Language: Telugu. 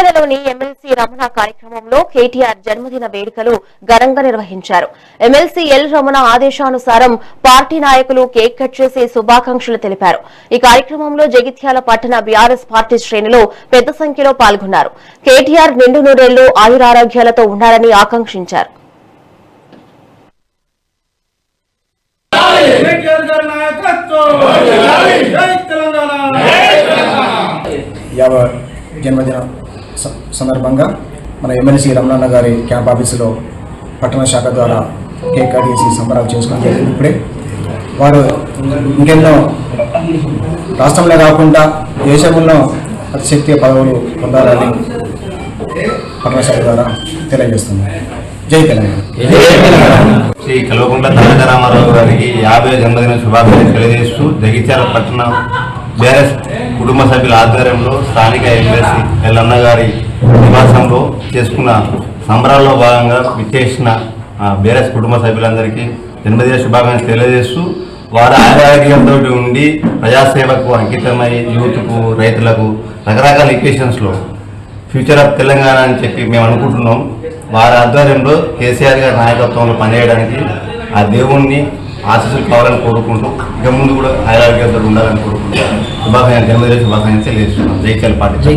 జగిత్యాలలోని ఎమ్మెల్సీ రమణ కార్యక్రమంలో కేటీఆర్ జన్మదిన వేడుకలు ఘనంగా నిర్వహించారు. ఎమ్మెల్సీ ఎల్ రమణ ఆదేశానుసారం పార్టీ నాయకులు కేక్ కట్ చేసి శుభాకాంక్షలు తెలిపారు. ఈ కార్యక్రమంలో జగిత్యాల పట్టణ బీఆర్ఎస్ పార్టీ శ్రేణులు పెద్ద సంఖ్యలో పాల్గొన్నారు. కేటీఆర్ నిండు నూరేళ్లు ఆయురారోగ్యాలతో ఉండాలని ఆకాంక్షించారు. జన్మదిన సందర్భంగా మన ఎమ్మెల్సీ రమణన్న గారి క్యాంప్ ఆఫీసులో పట్టణ శాఖ ద్వారా కేక్ కట్ చేసి సంబరాలు చేసుకోవడం జరిగింది. ఇప్పుడే వారు ఇంకెన్నో రాష్ట్రంలో కాకుండా దేశంలో అతిశక్తి పదవులు పొందాలని పట్టణ శాఖ ద్వారా తెలియజేస్తున్నారు. జై తెలంగాణ. శ్రీ కల్వకుంట్ల తారక రామారావు గారికి 50వ జన్మదిన శుభాకాంక్షలు తెలియజేస్తూ జగిత్యాల పట్టణ బీఆర్ఎస్ కుటుంబ సభ్యుల ఆధ్వర్యంలో స్థానిక ఎమ్మెల్సీ ఎల్లన్న గారి నివాసంలో చేసుకున్న సంబరాల్లో భాగంగా విచ్చేసిన బీఆర్ఎస్ కుటుంబ సభ్యులందరికీ జన్మదిన శుభాకాంక్షలు తెలియజేస్తూ వారి ఆరోగ్యంతో ఉండి ప్రజాసేవకు అంకితమై యూత్కు రైతులకు రకరకాల ఈక్వేషన్స్లో ఫ్యూచర్ ఆఫ్ తెలంగాణ అని చెప్పి మేము అనుకుంటున్నాం. వారి ఆధ్వర్యంలో కేసీఆర్ గారి నాయకత్వంలో పనిచేయడానికి ఆ దేవుణ్ణి ఆశీస్సులు కావాలని కోరుకుంటూ ఇక ముందు కూడా ఆరోగ్యంతో ఉండాలని కోరుకుంటూ జన్మదిన శుభాకాంక్షలు తెలియజేస్తున్నాం. జగిత్యాల పార్టీ.